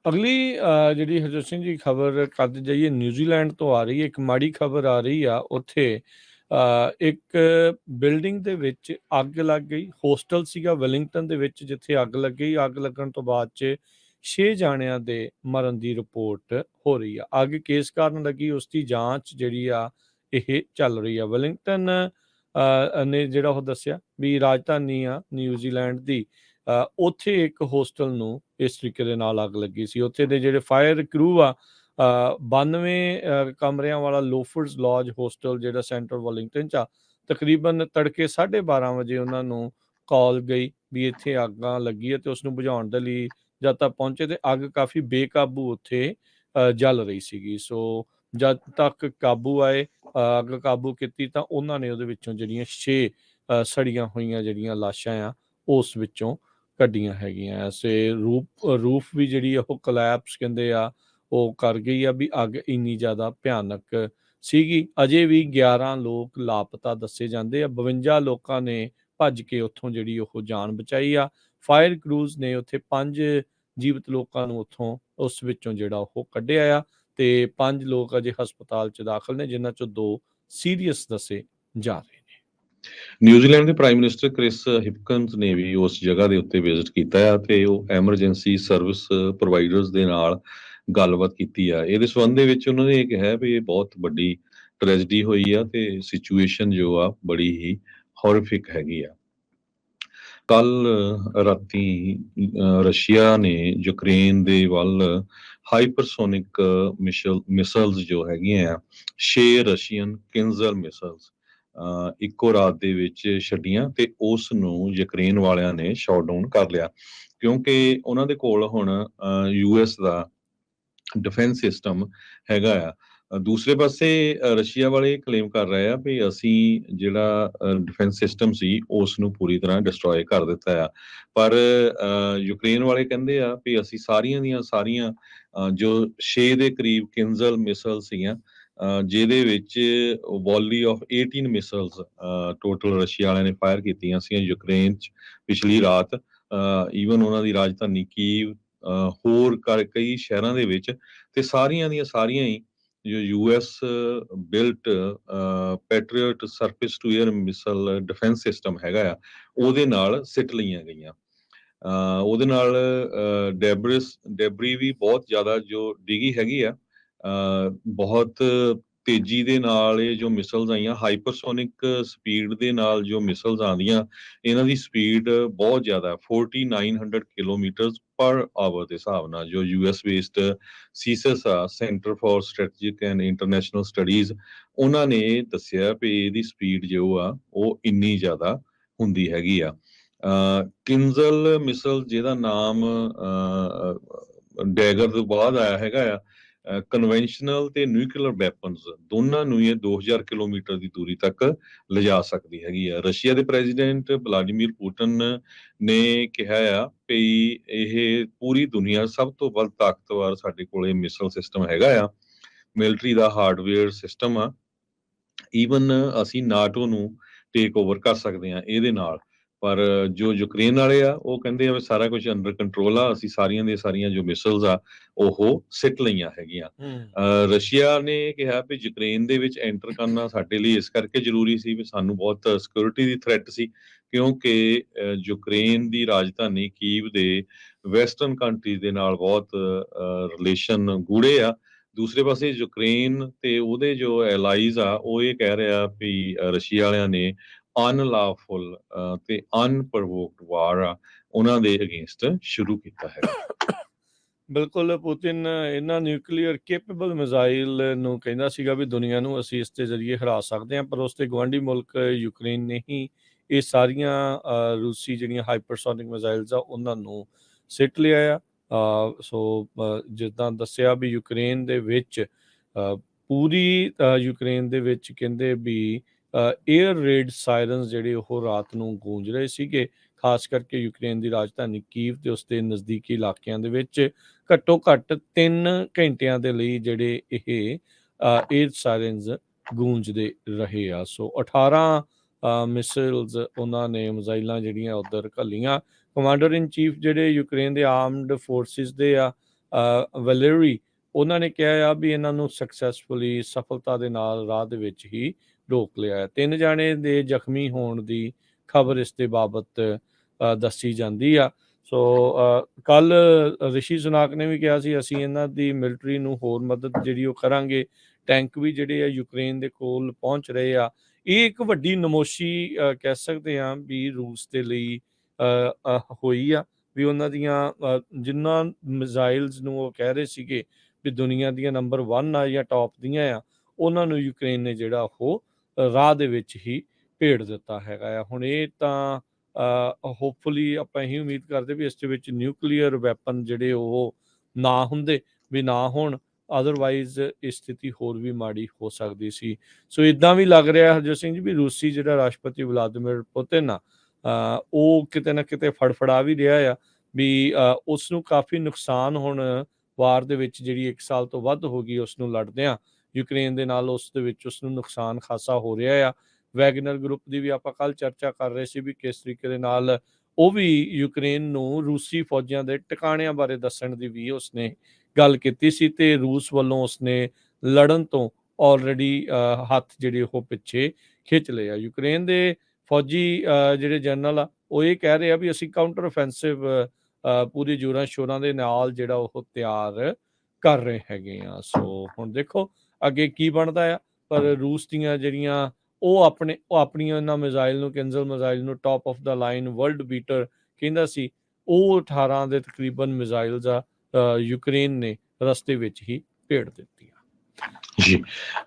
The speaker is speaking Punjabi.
ਅਗਲੀ ਜਿਹੜੀ ਹਰਜੋਤ ਸਿੰਘ ਜੀ ਖਬਰ ਕਰਦੇ ਜਾਈਏ, ਨਿਊਜ਼ੀਲੈਂਡ ਤੋਂ ਆ ਰਹੀ ਹੈ। ਇੱਕ ਮਾੜੀ ਖਬਰ ਆ ਰਹੀ ਆ, ਉੱਥੇ ਇੱਕ ਬਿਲਡਿੰਗ ਦੇ ਵਿੱਚ ਅੱਗ ਲੱਗ ਗਈ। ਹੋਸਟਲ ਸੀਗਾ ਵੈਲਿੰਗਟਨ ਦੇ ਵਿੱਚ, ਜਿੱਥੇ ਅੱਗ ਲੱਗੀ। ਅੱਗ ਲੱਗਣ ਤੋਂ ਬਾਅਦ 'ਚ 6 ਜਾਣਿਆਂ ਦੇ ਮਰਨ ਦੀ ਰਿਪੋਰਟ ਹੋ ਰਹੀ ਆ। ਅੱਗ ਕਿਸ ਕਾਰਨ ਲੱਗੀ, ਉਸ ਦੀ ਜਾਂਚ ਜਿਹੜੀ ਆ ਇਹ ਚੱਲ ਰਹੀ ਆ। ਵੈਲਿੰਗਟਨ ਨੇ ਜਿਹੜਾ ਉਹ ਦੱਸਿਆ ਵੀ ਰਾਜਧਾਨੀ ਆ ਨਿਊਜ਼ੀਲੈਂਡ ਦੀ, ਉੱਥੇ ਇੱਕ ਹੋਸਟਲ ਨੂੰ ਇਸ ਤਰੀਕੇ ਦੇ ਨਾਲ ਅੱਗ ਲੱਗੀ ਸੀ। ਉੱਥੇ ਦੇ ਜਿਹੜੇ ਫਾਇਰ ਕਰੂ ਆ, 92 ਕਮਰਿਆਂ ਵਾਲਾ ਲੋਫਰਸ ਲੌਜ ਹੋਸਟਲ ਜਿਹੜਾ ਸੈਂਟਰਲ ਵੈਲਿੰਗਟਨ 'ਚ ਆ, ਤਕਰੀਬਨ ਤੜਕੇ 12:30 ਵਜੇ ਉਹਨਾਂ ਨੂੰ ਕਾਲ ਗਈ ਵੀ ਇੱਥੇ ਅੱਗਾਂ ਲੱਗੀ ਹੈ, ਤੇ ਉਸ ਨੂੰ ਬੁਝਾਉਣ ਦੇ ਲਈ ਜਦ ਤੱਕ ਪਹੁੰਚੇ ਤੇ ਅੱਗ ਕਾਫੀ ਬੇਕਾਬੂ ਉੱਥੇ ਜਲ ਰਹੀ ਸੀਗੀ। ਸੋ ਜਦ ਤੱਕ ਕਾਬੂ ਆਏ, ਅੱਗ ਕਾਬੂ ਕੀਤੀ, ਤਾਂ ਉਹਨਾਂ ਨੇ ਉਹਦੇ ਵਿੱਚੋਂ ਜਿਹੜੀਆਂ 6 ਸੜੀਆਂ ਹੋਈਆਂ ਜਿਹੜੀਆਂ ਲਾਸ਼ਾਂ ਆ ਉਸ ਵਿੱਚੋਂ ਕੱਢੀਆਂ ਹੈਗੀਆਂ। ਐਸੇ ਰੂਫ ਵੀ ਜਿਹੜੀ ਉਹ ਕਲੈਪਸ ਕਹਿੰਦੇ ਆ ਉਹ ਕਰ ਗਈ ਆ, ਵੀ ਅੱਗ ਇੰਨੀ ਜ਼ਿਆਦਾ ਭਿਆਨਕ ਸੀਗੀ। ਅਜੇ ਵੀ 11 ਲੋਕ ਲਾਪਤਾ ਦੱਸੇ ਜਾਂਦੇ ਆ। 52 ਲੋਕਾਂ ਨੇ ਭੱਜ ਕੇ ਉੱਥੋਂ ਜਿਹੜੀ ਉਹ ਜਾਨ ਬਚਾਈ ਆ। ਫਾਇਰ ਕਰੂ ਨੇ ਉੱਥੇ 5 ਜੀਵਤ ਲੋਕਾਂ ਨੂੰ ਉੱਥੋਂ ਉਸ ਵਿੱਚੋਂ ਜਿਹੜਾ ਉਹ ਕੱਢਿਆ ਆ, ਤੇ 5 ਲੋਕ ਅਜੇ ਹਸਪਤਾਲ 'ਚ ਦਾਖਲ ਨੇ, ਜਿਨ੍ਹਾਂ 'ਚੋਂ 2 ਸੀਰੀਅਸ ਦੱਸੇ ਜਾ ਰਹੇ ਨੇ। ਨਿਊਜ਼ੀਲੈਂਡ ਦੇ ਪ੍ਰਾਈਮ ਮਿਨਿਸਟਰ ਕ੍ਰਿਸ ਹਿਪਕਨਸ ਨੇ ਵੀ ਉਸ ਜਗ੍ਹਾ ਦੇ ਉੱਤੇ ਵਿਜ਼ਿਟ ਕੀਤਾ ਆ, ਤੇ ਉਹ ਐਮਰਜੈਂਸੀ ਸਰਵਿਸ ਪ੍ਰੋਵਾਈਡਰਸ ਦੇ ਨਾਲ ਗੱਲਬਾਤ ਕੀਤੀ ਆ। ਇਹਦੇ ਸੰਬੰਧ ਦੇ ਵਿੱਚ ਉਹਨਾਂ ਨੇ ਇਹ ਕਿਹਾ ਵੀ ਇਹ ਬਹੁਤ ਵੱਡੀ ਟ੍ਰੈਜਡੀ ਹੋਈ ਆ, ਤੇ ਸਿਚੁਏਸ਼ਨ ਜੋ ਆ ਬੜੀ ਹੀ ਹੌਰੀਫਿਕ ਹੈਗੀ ਆ। ਕੱਲ ਰਾਤੀ ਰਸ਼ੀਆ ਨੇ ਯੂਕਰੇਨ ਦੇ ਵੱਲ ਹਾਈਪਰਸੋਨਿਕ ਮਿਸਲਸ ਜੋ ਹੈਗੀਆਂ ਆ, 6 ਰਸ਼ੀਅਨ ਕਿੰਜ਼ਲ ਮਿਸਲਸ ਇੱਕੋ ਰਾਤ ਦੇ ਵਿੱਚ ਛੱਡੀਆਂ, ਤੇ ਉਸ ਨੂੰ ਯੂਕਰੇਨ ਵਾਲਿਆਂ ਨੇ ਸ਼ਾਟ ਡਾਊਨ ਕਰ ਲਿਆ, ਕਿਉਂਕਿ ਉਹਨਾਂ ਦੇ ਕੋਲ ਹੁਣ US ਦਾ ਡਿਫੈਂਸ ਸਿਸਟਮ ਹੈਗਾ ਆ। ਦੂਸਰੇ ਪਾਸੇ ਰਸ਼ੀਆ ਵਾਲੇ ਕਲੇਮ ਕਰ ਰਹੇ ਆ ਵੀ ਅਸੀਂ ਜਿਹੜਾ ਡਿਫੈਂਸ ਸਿਸਟਮ ਸੀ ਉਸ ਨੂੰ ਪੂਰੀ ਤਰ੍ਹਾਂ ਡਿਸਟਰੋਏ ਕਰ ਦਿੱਤਾ ਆ, ਪਰ ਯੂਕਰੇਨ ਵਾਲੇ ਕਹਿੰਦੇ ਆ ਵੀ ਅਸੀਂ ਸਾਰੀਆਂ ਦੀਆਂ ਸਾਰੀਆਂ ਜੋ 6 ਦੇ ਕਰੀਬ ਕਿੰਜ਼ਲ ਮਿਸਲ ਸੀਗੀਆਂ, ਜਿਹਦੇ ਵਿੱਚ ਵੋਲੀ ਆਫ 18 ਮਿਸਲਸ ਟੋਟਲ ਰਸ਼ੀਆ ਵਾਲਿਆਂ ਨੇ ਫਾਇਰ ਕੀਤੀਆਂ ਸੀ ਯੂਕਰੇਨ 'ਚ ਪਿਛਲੀ ਰਾਤ। ਈਵਨ ਉਹਨਾਂ ਦੀ ਰਾਜਧਾਨੀ ਕੀਵ, ਹੋਰ ਕਈ ਸ਼ਹਿਰਾਂ ਦੇ ਵਿੱਚ, ਤੇ ਸਾਰੀਆਂ ਦੀਆਂ ਸਾਰੀਆਂ ਹੀ ਜੋ US built Patriot surface to air missile defence system ਹੈਗਾ ਆ, ਉਹਦੇ ਨਾਲ ਸਿੱਟ ਲਈਆਂ ਗਈਆਂ। ਉਹਦੇ ਨਾਲ ਡੈਬਰੀ ਵੀ ਬਹੁਤ ਜ਼ਿਆਦਾ ਜੋ ਡਿੱਗੀ ਹੈਗੀ ਆ। ਬਹੁਤ ਤੇਜ਼ੀ ਦੇ ਨਾਲ ਇਹ ਜੋ ਮਿਸਲਸ ਆਈਆਂ, ਹਾਈਪਰਸੋਨਿਕ ਸਪੀਡ ਦੇ ਨਾਲ ਜੋ ਮਿਸਲਸ ਆਉਂਦੀਆਂ, ਇਹਨਾਂ ਦੀ ਸਪੀਡ ਬਹੁਤ ਜ਼ਿਆਦਾ 4900 ਕਿਲੋਮੀਟਰ ਪਰ ਆਵਰ ਦੇ ਹਿਸਾਬ ਨਾਲ। ਜੋ US ਬੇਸਡ ਸੀਸਸ ਆ, centre for strategic and international studies, ਉਹਨਾਂ ਨੇ ਦੱਸਿਆ ਵੀ ਇਹਦੀ ਸਪੀਡ ਜੋ ਆ ਉਹ ਇੰਨੀ ਜ਼ਿਆਦਾ ਹੁੰਦੀ ਹੈਗੀ ਆ। ਕਿੰਜ਼ਲ ਮਿਸਲ ਜਿਹਦਾ ਨਾਮ ਡੈਗਰ ਤੋਂ ਬਾਅਦ ਆਇਆ ਹੈਗਾ ਆ, ਕਨਵੈਨਸ਼ਨਲ ਤੇ ਨਿਊਕਲੀਅਰ ਵੈਪਨਸ ਦੋਨਾਂ ਨੂੰ ਇਹ 2000 ਕਿਲੋਮੀਟਰ ਦੀ ਦੂਰੀ ਤੱਕ ਲਿਜਾ ਸਕਦੀ ਹੈਗੀ ਆ। ਰਸ਼ੀਆ ਦੇ ਪ੍ਰੈਜ਼ੀਡੈਂਟ ਵਲਾਡੀਮੀਰ ਪੁਟਿਨ ਨੇ ਕਿਹਾ ਆ ਵੀ ਇਹ ਪੂਰੀ ਦੁਨੀਆ ਸਭ ਤੋਂ ਵੱਧ ਤਾਕਤਵਰ ਸਾਡੇ ਕੋਲ ਇਹ ਮਿਸਲ ਸਿਸਟਮ ਹੈਗਾ ਆ, ਮਿਲਟਰੀ ਦਾ ਹਾਰਡਵੇਅਰ ਸਿਸਟਮ ਆ। ਈਵਨ ਅਸੀਂ ਨਾਟੋ ਨੂੰ ਟੇਕ ਓਵਰ ਕਰ ਸਕਦੇ ਹਾਂ ਇਹਦੇ ਨਾਲ। ਪਰ ਜੋ ਯੂਕਰੇਨ ਵਾਲੇ ਆ ਉਹ ਕਹਿੰਦੇ ਆ ਵੀ ਸਾਰਾ ਕੁਝ ਅੰਡਰ ਕੰਟਰੋਲ ਆ, ਅਸੀਂ ਸਾਰੀਆਂ ਦੀਆਂ ਸਾਰੀਆਂ ਜੋ ਮਿਸਲਸ ਆ ਉਹ ਸਿੱਟ ਲਈਆਂ ਹੈਗੀਆਂ। ਰਸ਼ੀਆ ਨੇ ਕਿਹਾ ਵੀ ਯੂਕਰੇਨ ਦੇ ਵਿੱਚ ਐਂਟਰ ਕਰਨਾ ਸਾਡੇ ਲਈ ਇਸ ਕਰਕੇ ਜ਼ਰੂਰੀ ਸੀ ਵੀ ਸਾਨੂੰ ਬਹੁਤ ਸਿਕਿਉਰਿਟੀ ਦੀ ਥ੍ਰੈਟ ਸੀ, ਕਿਉਂਕਿ ਯੂਕਰੇਨ ਦੀ ਰਾਜਧਾਨੀ ਕੀਵ ਦੇ ਵੈਸਟਰਨ ਕੰਟਰੀ ਦੇ ਨਾਲ ਬਹੁਤ ਰਿਲੇਸ਼ਨ ਗੂੜੇ ਆ। ਦੂਸਰੇ ਪਾਸੇ ਯੂਕਰੇਨ ਤੇ ਉਹਦੇ ਜੋ ਐਲਾਈਜ਼ ਆ ਉਹ ਇਹ ਕਹਿ ਰਿਹਾ ਵੀ ਰਸ਼ੀਆ ਵਾਲਿਆਂ ਨੇ ਅਨਲਾਫੁਲ ਤੇ ਅਨਪ੍ਰੋਵੋਕਡ ਵਾਰ ਆ ਉਹਨਾਂ ਦੇ ਅਗੇਂਸਟ ਸ਼ੁਰੂ ਕੀਤਾ ਹੈ। ਬਿਲਕੁਲ, ਪੁਤਿਨ ਇਹਨਾਂ ਨਿਊਕਲੀਅਰ ਕੇਪੇਬਲ ਮਿਜ਼ਾਈਲ ਨੂੰ ਕਹਿੰਦਾ ਸੀਗਾ ਵੀ ਦੁਨੀਆ ਨੂੰ ਅਸੀਂ ਇਸ ਦੇ ਜ਼ਰੀਏ ਹਰਾ ਸਕਦੇ ਹਾਂ, ਪਰ ਉਸ ਦੇ ਗੁਆਂਢੀ ਮੁਲਕ ਯੂਕਰੇਨ ਨੇ ਹੀ ਇਹ ਸਾਰੀਆਂ ਰੂਸੀ ਜਿਹੜੀਆਂ ਹਾਈਪਰਸੋਨਿਕ ਮਿਜ਼ਾਈਲਸ ਆ ਉਹਨਾਂ ਨੂੰ ਸਿੱਟ ਲਿਆ ਆ। ਸੋ ਜਿੱਦਾਂ ਦੱਸਿਆ ਵੀ ਯੂਕਰੇਨ ਦੇ ਵਿੱਚ ਪੂਰੀ ਯੂਕਰੇਨ ਦੇ ਵਿੱਚ ਕਹਿੰਦੇ ਵੀ ਏਅਰ ਰੇਡ ਸਾਇਰਨਸ ਜਿਹੜੇ ਉਹ ਰਾਤ ਨੂੰ ਗੂੰਜ ਰਹੇ ਸੀਗੇ, ਖਾਸ ਕਰਕੇ ਯੂਕਰੇਨ ਦੀ ਰਾਜਧਾਨੀ ਕੀਵ ਤੇ ਉਸ ਦੇ ਨਜ਼ਦੀਕੀ ਇਲਾਕਿਆਂ ਦੇ ਵਿੱਚ ਘੱਟੋ ਘੱਟ 3 ਘੰਟਿਆਂ ਦੇ ਲਈ ਜਿਹੜੇ ਇਹ ਏਅਰ ਸਾਇਰਨਸ ਗੂੰਜਦੇ ਰਹੇ ਆ। ਸੋ 18 ਮਿਸਲਸ ਉਹਨਾਂ ਨੇ ਮਿਜ਼ਾਈਲਾਂ ਜਿਹੜੀਆਂ ਉੱਧਰ ਘੱਲੀਆਂ। ਕਮਾਂਡਰ ਇਨ ਚੀਫ ਜਿਹੜੇ ਯੂਕਰੇਨ ਦੇ ਆਰਮਡ ਫੋਰਸਿਸ ਦੇ ਆ, ਵੈਲੇਰੀ, ਉਹਨਾਂ ਨੇ ਕਿਹਾ ਆ ਵੀ ਇਹਨਾਂ ਨੂੰ ਸਕਸੈਸਫੁਲੀ ਸਫਲਤਾ ਦੇ ਨਾਲ ਰਾਹ ਦੇ ਵਿੱਚ ਹੀ ਰੋਕ ਲਿਆ ਹੈ। 3 ਜਾਣੇ ਦੇ ਜ਼ਖਮੀ ਹੋਣ ਦੀ ਖਬਰ ਇਸ ਦੇ ਬਾਬਤ ਦੱਸੀ ਜਾਂਦੀ ਆ। ਸੋ ਕੱਲ ਰਿਸ਼ੀ ਸੁਨਾਕ ਨੇ ਵੀ ਕਿਹਾ ਸੀ ਅਸੀਂ ਇਹਨਾਂ ਦੀ ਮਿਲਟਰੀ ਨੂੰ ਹੋਰ ਮਦਦ ਜਿਹੜੀ ਉਹ ਕਰਾਂਗੇ, ਟੈਂਕ ਵੀ ਜਿਹੜੇ ਆ ਯੂਕਰੇਨ ਦੇ ਕੋਲ ਪਹੁੰਚ ਰਹੇ ਆ। ਇਹ ਇੱਕ ਵੱਡੀ ਨਮੋਸ਼ੀ ਕਹਿ ਸਕਦੇ ਹਾਂ ਵੀ ਰੂਸ ਦੇ ਲਈ ਹੋਈ ਆ, ਵੀ ਉਹਨਾਂ ਦੀਆਂ ਜਿੰਨਾਂ ਮਿਜ਼ਾਈਲਸ ਨੂੰ ਉਹ ਕਹਿ ਰਹੇ ਸੀਗੇ ਵੀ ਦੁਨੀਆ ਦੀਆਂ ਨੰਬਰ 1 ਆ ਜਾਂ ਟੌਪ ਦੀਆਂ ਆ, ਉਹਨਾਂ ਨੂੰ ਯੂਕਰੇਨ ਨੇ ਜਿਹੜਾ ਉਹ ਰਾਹ ਦੇ ਵਿੱਚ ਹੀ ਭੇੜ ਦਿੱਤਾ ਹੈਗਾ ਆ। ਹੁਣ ਇਹ ਤਾਂ ਹੋਪਫੁਲੀ ਆਪਾਂ ਇਹੀ ਉਮੀਦ ਕਰਦੇ ਵੀ ਇਸ ਦੇ ਵਿੱਚ ਨਿਊਕਲੀਅਰ ਵੈਪਨ ਜਿਹੜੇ ਉਹ ਨਾ ਹੁੰਦੇ, ਵੀ ਨਾ ਹੋਣ, ਅਦਰਵਾਈਜ਼ ਇਹ ਸਥਿਤੀ ਹੋਰ ਵੀ ਮਾੜੀ ਹੋ ਸਕਦੀ ਸੀ। ਸੋ ਇੱਦਾਂ ਵੀ ਲੱਗ ਰਿਹਾ ਹਰਜੋਤ ਸਿੰਘ ਜੀ ਵੀ ਰੂਸੀ ਜਿਹੜਾ ਰਾਸ਼ਟਰਪਤੀ ਵਲਾਦੀਮੀਰ ਪੁਤਿਨ ਆ, ਉਹ ਕਿਤੇ ਨਾ ਕਿਤੇ ਫੜਫੜਾ ਵੀ ਰਿਹਾ ਆ ਵੀ ਉਸ ਨੂੰ ਕਾਫੀ ਨੁਕਸਾਨ ਹੁਣ ਵਾਰ ਦੇ ਵਿੱਚ, ਜਿਹੜੀ 1 ਸਾਲ ਤੋਂ ਵੱਧ ਹੋ ਗਈ ਉਸ ਨੂੰ ਲੜਦਿਆਂ ਯੂਕਰੇਨ ਦੇ ਨਾਲ, ਉਸ ਦੇ ਵਿੱਚ ਉਸ ਨੂੰ ਨੁਕਸਾਨ ਖਾਸਾ ਹੋ ਰਿਹਾ ਆ। ਵੈਗਨਰ ਗਰੁੱਪ ਦੀ ਵੀ ਆਪਾਂ ਕੱਲ ਚਰਚਾ ਕਰ ਰਹੇ ਸੀ ਵੀ ਕਿਸ ਤਰੀਕੇ ਦੇ ਨਾਲ ਉਹ ਵੀ ਯੂਕਰੇਨ ਨੂੰ ਰੂਸੀ ਫੌਜਾਂ ਦੇ ਟਿਕਾਣਿਆਂ ਬਾਰੇ ਦੱਸਣ ਦੀ ਵੀ ਉਸਨੇ ਗੱਲ ਕੀਤੀ ਸੀ, ਤੇ ਰੂਸ ਵੱਲੋਂ ਉਸਨੇ ਲੜਨ ਤੋਂ ਆਲਰੇਡੀ ਹੱਥ ਜਿਹੜੇ ਉਹ ਪਿੱਛੇ ਖਿੱਚ ਲਏ ਆ। ਯੂਕਰੇਨ ਦੇ ਫੌਜੀ ਜਿਹੜੇ ਜਨਰਲ ਆ, ਉਹ ਇਹ ਕਹਿ ਰਹੇ ਆ ਵੀ ਅਸੀਂ ਕਾਊਂਟਰ offensive ਪੂਰੀ ਜੋਰਾਂ ਸ਼ੋਰਾਂ ਦੇ ਨਾਲ ਜਿਹੜਾ ਉਹ ਤਿਆਰ ਕਰ ਰਹੇ ਹੈਗੇ ਆ। ਸੋ ਹੁਣ ਦੇਖੋ ਅੱਗੇ ਕੀ ਬਣਦਾ ਆ, ਪਰ ਰੂਸ ਦੀਆਂ ਜਿਹੜੀਆਂ ਉਹ ਆਪਣੀਆਂ ਇਹਨਾਂ ਮਿਜ਼ਾਈਲ ਨੂੰ, ਕਿੰਜ਼ਲ ਮਿਜ਼ਾਈਲ ਨੂੰ top of the line world beater ਕਹਿੰਦਾ ਸੀ, ਉਹ 18 ਦੇ ਤਕਰੀਬਨ ਮਿਜ਼ਾਈਲਸ ਆ ਯੂਕਰੇਨ ਨੇ ਰਸਤੇ ਵਿੱਚ ਹੀ ਭੇੜ ਦਿੱਤੀਆਂ। ਜੀ